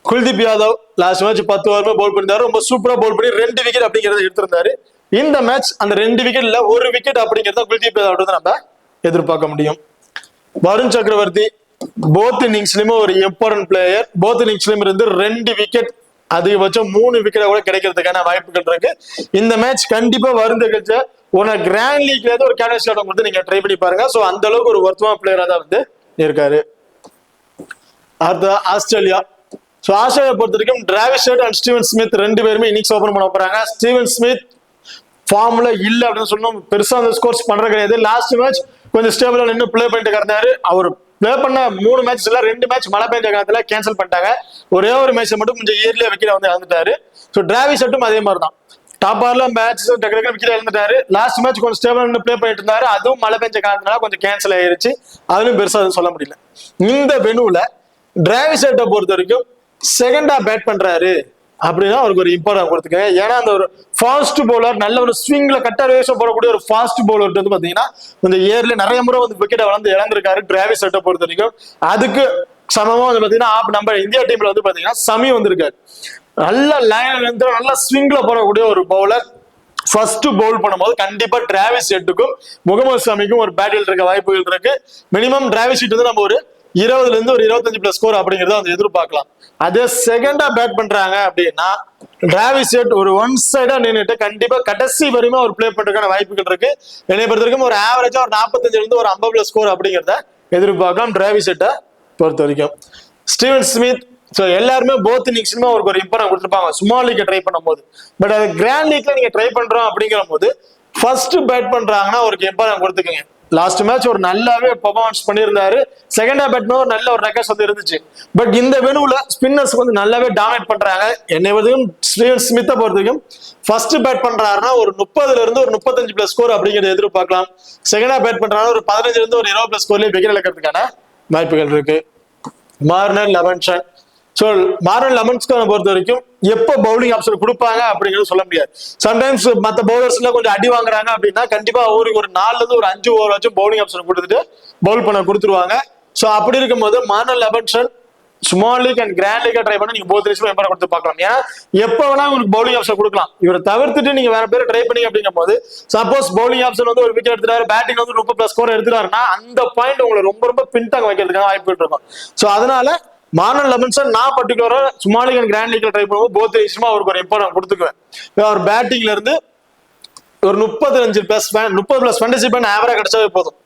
A: Kuldeep Yadav last match 10 over bowl பண்ணிருந்தாரு. ரொம்ப சூப்பரா பவுல் பண்ணி 2 விக்கெட் அப்படிங்கறத எடுத்திருந்தாரு. இந்த மேட்ச் அந்த 2 விக்கெட்ல ஒரு விக்கெட் அப்படிங்கறத குல்தீப் யாதவ் நம்ம எதிர்பார்க்க முடியும். வருண் சக்கரவர்த்தி போத் இன்னிங்ஸ்லயுமே ஒரு இம்பார்ட்டன்ட் பிளேயர். போத் இன்னிங்ஸ்லயும் இருந்து 2 விக்கெட் அதிகபட்சம் 3 விக்கெட் கூட கிடைக்கிறதுக்கான வாய்ப்புகள் இருக்கு. இந்த மேட்ச் கண்டிப்பா வருந்த கிராண்ட் லீக்ல ஒரு கேப்டன் கொடுத்து நீங்க ட்ரை பண்ணி பாருங்க. சோ அந்த அளவுக்கு ஒரு ஒர்த்தமான பிளேயரா தான் வந்து இருக்காரு. அடுத்த ஆஸ்திரேலியா. சோ ஆஸ்திரேலியா பொறுத்த வரைக்கும் Travis Head and Steven Smith 2 பேருமே இன்னிங்ஸ் ஓபன் பண்ண போறாங்க. ஸ்டீவன் ஸ்மித் ஃபார்ம்ல இல்ல அப்படின்னு சொல்லணும், பெருசா அந்த ஸ்கோர்ஸ் பண்ற கிடையாது. லாஸ்ட் மேட்ச் கொஞ்சம் ஸ்டேபிளா நின்று பிளே பண்ணிட்டு இருந்தாரு. அவர் பிளே பண்ண 3 மேட்ச்ல 2 மேட்ச் மழை பெய்ஞ்ச காலத்துல கேன்சல் பண்ணிட்டாங்க. ஒரே ஒரு மேட்ச் மட்டும் கொஞ்சம் இயர்லியா விக்கெட் வந்து இழந்துட்டாரு. ஸோ டிராவிஸ் ஹெட்டும் அதே மாதிரி தான் டாப் ஆர்ல மேட்ச் விக்கெட் இழந்துட்டாரு. லாஸ்ட் மேட்ச் கொஞ்சம் ஸ்டேபிளா நின்று பிளே பண்ணிட்டு இருந்தாரு. அதுவும் மழை பெஞ்ச காலத்தினால கொஞ்சம் கேன்சல் ஆயிருச்சு. அதுவும் பெருசா சொல்ல முடியல. இந்த வெனுல டிராவிஸ் ஹெட்டை பொறுத்த வரைக்கும் செகண்டா பேட் பண்றாரு அப்படின்னா அவருக்கு ஒரு இம்பார்ட்டன்ட் கொடுத்துக்கேன். ஏன்னா அந்த ஒரு ஃபாஸ்ட் பவுலர், நல்ல ஒரு ஸ்விங்ல கட்டர் வேஷம் போடக்கூடிய ஒரு ஃபாஸ்ட் பவுலர் வந்து பாத்தீங்கன்னா இந்த இயர்ல நிறைய முறை வந்து விக்கெட்டை வளர்ந்து இழந்திருக்காரு டிராவிஸ் ஹெட்டை பொறுத்த வரைக்கும். அதுக்கு சமமா வந்து பாத்தீங்கன்னா நம்ம இந்தியா டீம்ல வந்து பாத்தீங்கன்னா சமி வந்திருக்காரு. நல்ல லைன்ல இருந்து நல்ல ஸ்விங்ல போடக்கூடிய ஒரு பவுலர். ஃபர்ஸ்ட் பவுல் பண்ணும்போது கண்டிப்பா டிராவிஸ் ஹெட்டுக்கும் முகமது சமிக்கும் ஒரு பேட்டில் இருக்க வாய்ப்புகள் இருக்கு. மினிமம் டிராவிஸ் ஹெட் வந்து நம்ம ஒரு 20 இருந்து ஒரு 25+ ஸ்கோர் அப்படிங்கறத வந்து எதிர்பார்க்கலாம். அதே செகண்டா பேட் பண்றாங்க அப்படின்னா டிராவிஸ் ஹெட் ஒரு ஒன் சைடா நின்றுட்டு கண்டிப்பா கடைசி வரையுமே ஒரு பிளே பண்றதுக்கான வாய்ப்புகள் இருக்கு. என்னை பொறுத்த வரைக்கும் ஒரு ஆவரேஜா ஒரு 45 இருந்து ஒரு 50+ ஸ்கோர் அப்படிங்கிறத எதிர்பார்க்கலாம் டிராவிஸ் ஹெட்டை பொறுத்த வரைக்கும். ஸ்டீவன் ஸ்மித் எல்லாருமே போத் இன்னிங்ஸ்லுமே அவருக்கு ஒரு இம்பார்ட்டன்ட் கொடுத்துருப்பாங்க ஸ்மால் லீக் ட்ரை பண்ணும்போது. பட் அது கிராண்ட் லீக்ல நீங்க ட்ரை பண்றோம் அப்படிங்கிற போது ஃபர்ஸ்ட் பேட் பண்றாங்கன்னா அவருக்கு இம்பார்ட்டன்ட் கொடுத்துக்கங்க. லாஸ்ட் மேட்ச் ஒரு நல்லாவே பெர்ஃபார்மன்ஸ் பண்ணியிருந்தாரு. செகண்டா பேட்மே ஒரு நல்ல ஒரு ரெக்கார்ட்ஸ் வந்து இருந்துச்சு. பட் இந்த வெனுல ஸ்பின்னர்ஸ் வந்து நல்லாவே டாமினேட் பண்றாங்க. என்னை வரைக்கும் ஸ்டீவன் ஸ்மித்தை பொறுத்த வரைக்கும் ஃபர்ஸ்ட் பேட் பண்றாருன்னா ஒரு 30 இருந்து ஒரு 35+ ஸ்கோர் அப்படிங்கிறத எதிர்பார்க்கலாம். செகண்டா பேட் பண்றாங்க ஒரு 15 இருந்து ஒரு 20+ ஸ்கோர்லயே விக்கெட் இழக்கிறதுக்கான வாய்ப்புகள் இருக்கு. மார்னர் லெவன்சன். ஸோ மார்னர் லெமன்ஸ்கான பொறுத்த வரைக்கும் எப்போ பவுலிங் ஆப்ஷன் கொடுப்பாங்க அப்படிங்கிறது சொல்ல முடியாது. சம்டைம்ஸ் மற்ற பவுலர்ஸ் எல்லாம் கொஞ்சம் அடி வாங்குறாங்க அப்படின்னா கண்டிப்பா அவருக்கு ஒரு 4 இருந்து ஒரு 5 ஓவர் வச்சும் பவுலிங் ஆப்ஷன் கொடுத்துட்டு பவுல் பண்ண கொடுத்துருவாங்க. ஸோ அப்படி இருக்கும்போது Marnus Labuschagne small league and grand league try பண்ணி நீங்க போத் ரேஸ்ல எம்பரை கொடுத்து பார்க்கலாம். ஏன்னா எப்ப வேணா உங்களுக்கு பவுலிங் ஆப்ஷன் கொடுக்கலாம். இவரை தவிர்த்துட்டு நீங்க வேற பேர் ட்ரை பண்ணி அப்படிங்கும் போது சப்போஸ் பவுலிங் ஆப்ஷன் வந்து ஒரு விக்கெட் எடுத்துட்டாரு, பேட்டிங் வந்து 30+ ஸ்கோர் எடுத்துட்டாருன்னா அந்த பாயிண்ட் உங்களை ரொம்ப ரொம்ப பின்தாங்க வைக்கிறதுக்கான வாய்ப்பு இருக்கும். ஸோ அதனால மார்னர் லெவன்சன் நான் பர்டிகுலரா ஸ்மால் லீக் அண்ட் கிராண்ட் லீக்ல ட்ரை பண்ணும்போது போத் ரேஸ்மா அவருக்கு ஒரு இம்பார்ட்டன்ட் கொடுத்துக்குவேன். அவர் பேட்டிங்ல இருந்து ஒரு 30+ ஃபேண்டசி பாயிண்ட் ஆவரேஜ் கிடைச்சாவே போதும்.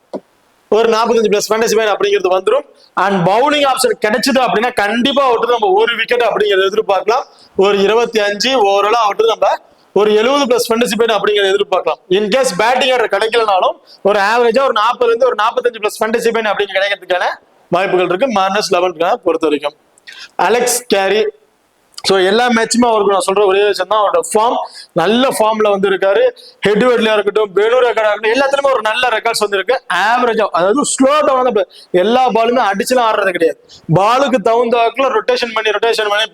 A: ஒரு 45+ ஃபேண்டசி பாயிண்ட் அப்படிங்கிறது வந்துடும். அண்ட் பவுலிங் ஆப்ஷன் கிடைச்சது அப்படின்னா கண்டிப்பா அவர்கிட்ட நம்ம ஒரு விக்கெட் அப்படிங்கிறத எதிர்பார்க்கலாம். ஒரு 25 ஓவராலா அவர்கிட்ட நம்ம ஒரு 70+ ஃபேண்டசி பாயிண்ட் அப்படிங்கிறத எதிர்பார்க்கலாம். இன்கேஸ் பேட்டிங் ஆர்டர் கிடைக்கலனாலும் ஒரு ஆவரேஜா ஒரு 40 ஒரு 45+ ஃபேண்டசி பாயிண்ட் அப்படிங்க கிடைக்கிறதுக்கான வாய்ப்புகள் இருக்கு மார்னஸ் 11 பொறுத்த வரைக்கும். அலெக்ஸ் கேரி, ஸோ எல்லா மேட்சுமே அவருக்கு நான் சொல்ற ஒரே விஷயம் தான், அவரோட ஃபார்ம் நல்ல ஃபார்ம்ல வந்து இருக்காரு. ஹெட்வெட்லயா இருக்கட்டும், பெனூர் ரெக்கார்டா இருக்கட்டும், எல்லாத்துலயுமே ஒரு நல்ல ரெக்கார்ட்ஸ் வந்து இருக்கு. ஆவரேஜா, அதாவது ஸ்லோ டவுன் தான், எல்லா பாலுமே அடிச்சுலாம் ஆடுறது கிடையாது. பாலுக்கு தகுந்தாக்குல ரொட்டேஷன் பண்ணி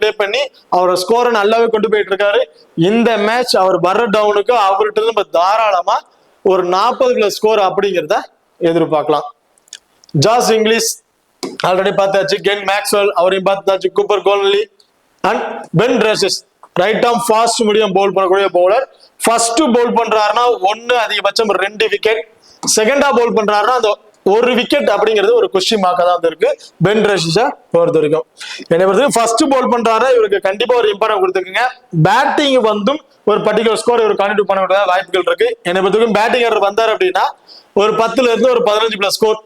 A: பிளே பண்ணி அவரோட ஸ்கோரை நல்லாவே கொண்டு போயிட்டு இருக்காரு. இந்த மேட்ச் அவர் வர்ற டவுனுக்கு அவர்கிட்ட நம்ம தாராளமா ஒரு 40+ ஸ்கோர் அப்படிங்கிறத எதிர்பார்க்கலாம். ஜாஸ் இங்கிலீஷ் ஆல்ரெடி பார்த்தாச்சு, கென் மேக்ஸ்வெல் அவரையும் பார்த்தாச்சு, Cooper Connolly and Ben Dwarshuis right arm fast medium bowl பண்ணக்கூடிய பவுலர். ஃபர்ஸ்ட் பவுல் பண்றாருன்னா ஒன்னு அதிகபட்சம் 2 விக்கெட், செகண்டா பவுல் பண்றாருன்னா அந்த 1 விக்கெட் அப்படிங்கிறது ஒரு கொஸ்டின் மார்க்கா தான் இருக்கு பென் ரேசஸை பொறுத்த வரைக்கும். என்னை பொறுத்த ஃபர்ஸ்ட் பவுல் பண்றாரு, இவருக்கு கண்டிப்பா ஒரு இம்பார்ட்டன்ட் கொடுத்துருக்குங்க. பேட்டிங் வந்தும் ஒரு பர்டிகுலர் ஸ்கோர் இவர் கான்ட்ரிபியூட் பண்ணக்கூடிய வாய்ப்புகள் இருக்கு. என்னை பொறுத்த வரைக்கும் பேட்டிங் ஆர்டர் வந்தார் அப்படின்னா ஒரு 10ல இருந்து ஒரு 15+ ஸ்கோர்,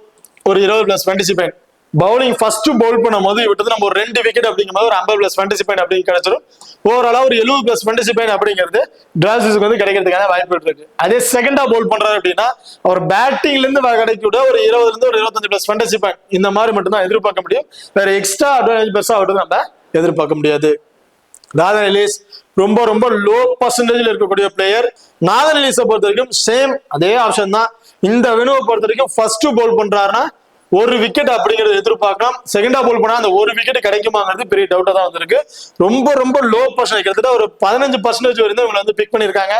A: ஒரு 20+ fantasy point. Bowling first Pavul பண்ணும் போது விட்டது நம்ம ஒரு 2 விக்கெட் அப்படிங்கும்போது ஒரு 50+ ஃபேண்டசி பாயிண்ட் அப்படிங்க கிடைச்சிடும். ஓவராலா ஒரு 70+ ஃபேண்டசி பாயிண்ட் அப்படிங்கிறது டிராசிஸ்க்கு வந்து கிடைக்கிறதுக்கான வாய்ப்புகள் இருக்கு. அதே செகண்டா பவுல் பண்றாரு அப்படின்னா அவர் பேட்டிங்ல இருந்து கிடைக்க ஒரு 20ல இருந்து ஒரு 25+ ஃபேண்டசி பாயிண்ட் இந்த மாதிரி மட்டும் தான் எதிர்பார்க்க முடியும். வேற எக்ஸ்ட்ரா அட்வான்டேஜ் பெருசா அவர்கிட்ட நம்ம எதிர்பார்க்க முடியாது. நாதன் எலிஸ் ரொம்ப ரொம்ப லோ பர்சன்டேஜ்ல இருக்கக்கூடிய பிளேயர். நாதன் எலிஸை பொறுத்த வரைக்கும் சேம் அதே ஆப்ஷன் தான். இந்த வெனுவை பொறுத்த வரைக்கும் ஃபர்ஸ்ட் பவுல் பண்றாருன்னா 1 விக்கெட் அப்படிங்கறத எதிர்பார்க்கலாம். செகண்டா பவுல் பண்ணா அந்த 1 விக்கெட் கிடைக்குமாங்கிறது பெரிய டவுட்டா தான் வந்திருக்கு. ரொம்ப ரொம்ப லோ பர்சன்டேஜ், கிட்டத்தட்ட ஒரு 15% வரைக்கும் இவங்களை வந்து பிக் பண்ணிருக்காங்க.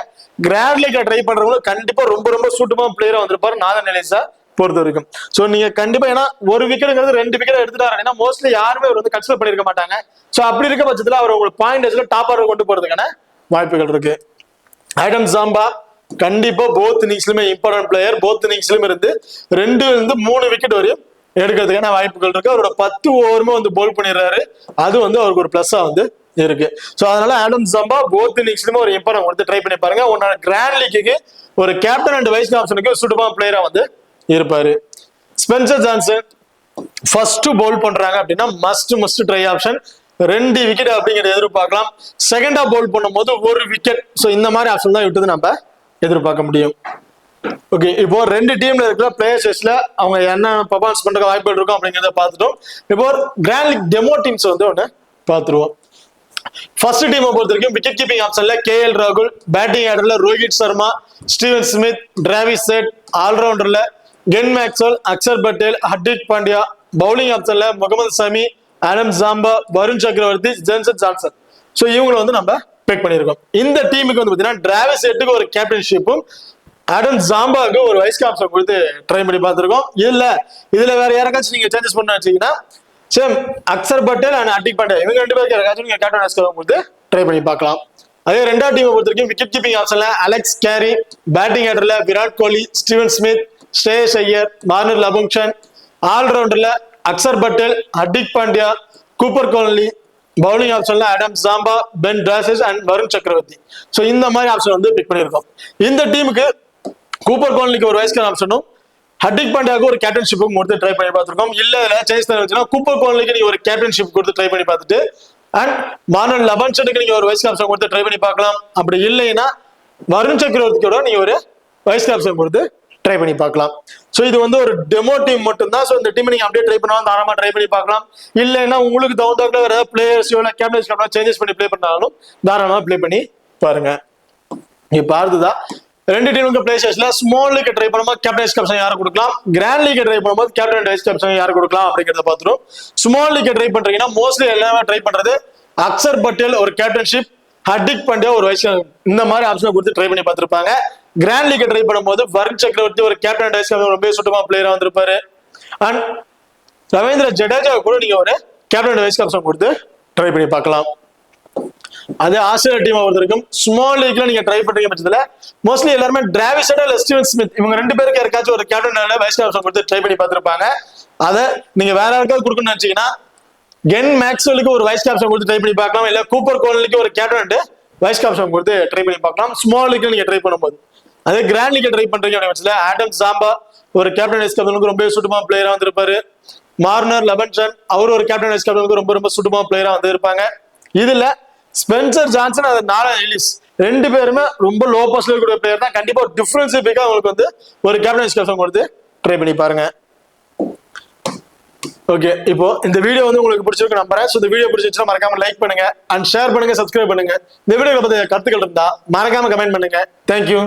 A: கிராண்ட் லீக்ல ட்ரை பண்றவங்க கண்டிப்பா ரொம்ப ரொம்ப சூட்டமான பிளேயரா வந்திருப்பாரு நாதன் எலிஸா பொறுத்த வரைக்கும். சோ நீங்க கண்டிப்பா, ஏன்னா 1 விக்கெட்ங்கிறது 2 விக்கெட் எடுத்துட்டாருன்னா மோஸ்ட்லி யாருமே அவர் வந்து கன்சிடர் பண்ணிருக்க மாட்டாங்க. சோ அப்படி இருக்க பட்சத்துல அவர் உங்களுக்கு பாயிண்டேஜ்ல டாப் ஆர்டர் கொண்டு போறதுக்கான வாய்ப்புகள் இருக்கு. ஆடம் ஜாம்பா கண்டிப்பா போத் இன்னிங்ஸ்லயுமே இம்பார்ட்டன்ட் பிளேயர். போத் இன்னிங்ஸ்லயும் இருந்து 2 இருந்து 3 விக்கெட் வரையும் எடுக்கிறதுக்கான வாய்ப்புகள் இருக்கு. அவரோட 10 ஓவருமே வந்து போல் பண்ணிடுறாரு, அது வந்து அவருக்கு ஒரு பிளஸ்ஸா வந்து இருக்கு. சோ அதனால ஆடம் ஜாம்பா போத் இன்னிங்ஸ்லயுமே ஒரு இம்பார்ட்டன்ட் கொடுத்து ட்ரை பண்ணி பாருங்க. உன்னோட கிராண்ட் லீக்கு ஒரு கேப்டன் அண்ட் வைஸ் ஆப்ஷனுக்கு சூட்டமான பிளேயரா வந்து இருப்பாரு. ஸ்பென்சர் ஜான்சன் ஃபர்ஸ்ட் பவுல் பண்றாங்க அப்படின்னா மஸ்ட் ட்ரை ஆப்ஷன். 2 விக்கெட் அப்படிங்கிறத எதிர்பார்க்கலாம். செகண்டா பவுல் பண்ணும்போது 1 விக்கெட். சோ இந்த மாதிரி ஆப்ஷன் தான் விட்டது நம்ம எதிர்பார்க்க முடியும். ஓகே, இப்போ 2 டீம்ல இருக்கிற பிளேயர்ஸ்ல அவங்க என்ன பர்ஃபார்மன்ஸ் பண்ற வாய்ப்புகள் இருக்கும் அப்படிங்கிறத பார்த்துட்டோம். இப்போ கிராண்ட் லீக் டெமோ டீம்ஸ் வந்து ஒன்று பார்த்துருவோம். ஃபர்ஸ்ட் டீமை பொறுத்த வரைக்கும் விக்கெட் கீப்பிங் ஆப்ஷன்ல KL ராகுல், பேட்டிங் ஆர்டர்ல Rohit Sharma, Steven Smith, Travis Head, ஆல்ரவுண்டர்ல Glenn Maxwell, Axar Patel, Hardik Pandya, bowling ஆப்ஷன்ல Mohammed Shami, Adam Zampa, Varun Chakravarthy, Spencer Johnson. So இவங்களை வந்து நம்ம பிக் பண்ணியிருக்கோம். இந்த டீமுக்கு வந்து பார்த்தீங்கன்னா டிராவிஸ் ஹெட்டுக்கு ஒரு கேப்டன்ஷிப்பும் ஆடம் ஜாம்பாவுக்கு ஒரு வைஸ் கேப்டன் கொடுத்து ட்ரை பண்ணி பார்த்துருக்கோம். இதுல வேற யாராச்சும் நீங்க சேஞ்சஸ் பண்ண வச்சீங்கன்னா சேம் அக்ஷர் பட்டேல் அண்ட் ஹர்திக் பாண்டியா இவங்க 2 பேருக்கு யாராச்சும் நீங்க கேப்டன் வைஸ் கேப்டன் கொடுத்து ட்ரை பண்ணி பார்க்கலாம். அதே 2ஆவது டீமை பொறுத்த வரைக்கும் விக்கெட் கீப்பிங் ஆப்ஷன்ல அலெக்ஸ் கேரி, பேட்டிங் ஆர்டர்ல Virat Kohli, Steven Smith, Shreyas Iyer, Marnus Labuschagne, ஆல்ரவுண்டர்ல Axar Patel, Hardik Pandya, Cooper Connolly, bowling ஆப்ஷன்ல Adam Zampa, Ben Dwarshuis and Varun Chakravarthy. So இந்த மாதிரி ஆப்ஷன் வந்து பிக் பண்ணியிருக்கோம். இந்த டீமுக்கு கூப்பர் கோன்லிக்கு ஒரு வைஸ் கேப்டன் ஆப்ஷனும் ஹர்திக் பாண்டியாவுக்கு ஒரு கேப்டன்ஷிப்பும் கொடுத்து ட்ரை பண்ணி பார்த்துருக்கோம். இல்ல சேஞ்ச் பண்ணி வச்சுன்னா கூப்பர் கோன்லிக்கு நீங்க ஒரு கேப்டன்ஷிப் கொடுத்து ட்ரை பண்ணி பார்த்துட்டு அண்ட் மார்னர் லபன்சனுக்கு நீங்க ஒரு வைஸ் கேப்டன் கொடுத்து ட்ரை பண்ணி பார்க்கலாம். அப்படி இல்லைன்னா வருண் சக்கரவர்த்தியோட நீங்க ஒரு வைஸ் கேப்டன் கொடுத்து ட்ரை பண்ணி பார்க்கலாம். சோ இது வந்து ஒரு டெமோ டீம் மட்டும் தான். சோ இந்த டீம் நீங்க அப்படியே ட்ரை பண்ணாலும் தாராளமா ட்ரை பண்ணி பார்க்கலாம். இல்லைன்னா உங்களுக்கு தகுந்தாக்குல வேற பிளேயர்ஸ் கேப்டன்ஸ் சேஞ்சஸ் பண்ணி பிளே பண்ணாலும் தாராளமா பிளே பண்ணி பாருங்க. இப்ப அடுத்ததான் 2 டீமுக்கு பிளேயர்ஸ்ல ஸ்மால் லீக் ட்ரை பண்ணும்போது கேப்டன் வைஸ் கேப்டன் யாரை கொடுக்கலாம், கிராண்ட் லீக் ட்ரை பண்ணும்போது கேப்டன் வைஸ் கேப்டன் யாரை கொடுக்கலாம் அப்படிங்கறத பார்த்துரும். ஸ்மால் லீக் ட்ரை பண்றீங்கன்னா மோஸ்ட்லி எல்லாமே ட்ரை பண்றது அக்ஷர் பட்டேல் ஒரு கேப்டன்ஷிப், ஹர்திக் பாண்டியா ஒரு வைஸ் இந்த மாதிரி ஆப்ஷன் கொடுத்து ட்ரை பண்ணி பார்த்திருப்பாங்க. கிராண்ட் லீக் ட்ரை பண்ணும்போது வருண் சக்கரவர்த்தி ஒரு கேப்டன் வைஸ் கேப்டன் ரொம்ப சுத்தமா பிளேயரா வந்திருப்பாரு. அண்ட் ரவீந்திர ஜடேஜா கூட நீங்க ஒரு கேப்டன் வைஸ் கேப்டன் கொடுத்து ட்ரை பண்ணி பார்க்கலாம். அதே ஆஸ்திரேலியா டீம் பொறுத்த வரைக்கும் ஸ்மால் லீக்ல நீங்க ட்ரை பண்றீங்க பட்சத்துல மோஸ்ட்லி எல்லாருமே டிராவிஸ் ஹெட் அல்ல ஸ்டீவன் ஸ்மித் இவங்க 2 பேருக்கு யாருக்காச்சும் ஒரு கேப்டன் வைஸ் கேப்டன் கொடுத்து ட்ரை பண்ணி பார்த்திருப்பாங்க. அதை நீங்க வேற யாருக்காவது கொடுக்கணும்னு நினைச்சீங்கன்னா கென் மேக்ஸ்வெலுக்கு ஒரு வைஸ் கேப்டன் கொடுத்து ட்ரை பண்ணி பார்க்கலாம். இல்ல கூப்பர் கோன்லிக்கு ஒரு கேப்டன் வைஸ் கேப்டன் கொடுத்து ட்ரை பண்ணி பார்க்கலாம். ஸ்மால் லீக்ல நீங்க ட்ரை பண்ணும்போது அதே கிராண்ட் லீக் ட்ரை பண்றீங்க அப்படின்னு ஆடம் சாம்பா ஒரு கேப்டன் வைஸ் கேப்டனுக்கு ரொம்ப சூட்டமான பிளேயரா வந்திருப்பாரு. மார்னர் லெபன்சன் அவர் ஒரு கேப்டன் வைஸ் கேப்டனுக்கு ரொம்ப சூட்டமான பிளேயரா வந்து இருப்பாங்க. இதுல ஸ்பென்சர் ஜான்சன் அது நாலா எலிஸ் ரெண்டு பேருமே ரொம்ப லோ போஸ்ட்ல கூடிய பிளேயர் தான். கண்டிப்பா ஒரு டிஃபரன்ஸ் பிக்கா உங்களுக்கு வந்து ஒரு கேப்டன் வைஸ் கேப்டன் கொடுத்து ட்ரை பண்ணி பாருங்க. ஓகே, இப்போ இந்த வீடியோ வந்து உங்களுக்கு பிடிச்சிருக்கு நம்புறேன். இந்த வீடியோ பிடிச்சிருச்சுன்னா மறக்காம லைக் பண்ணுங்க அண்ட் ஷேர் பண்ணுங்க, சப்ஸ்கிரைப் பண்ணுங்க. இந்த வீடியோ பத்தி கருத்துக்கள் இருந்தா மறக்காம கமெண்ட் பண்ணுங்க. தேங்க்யூ.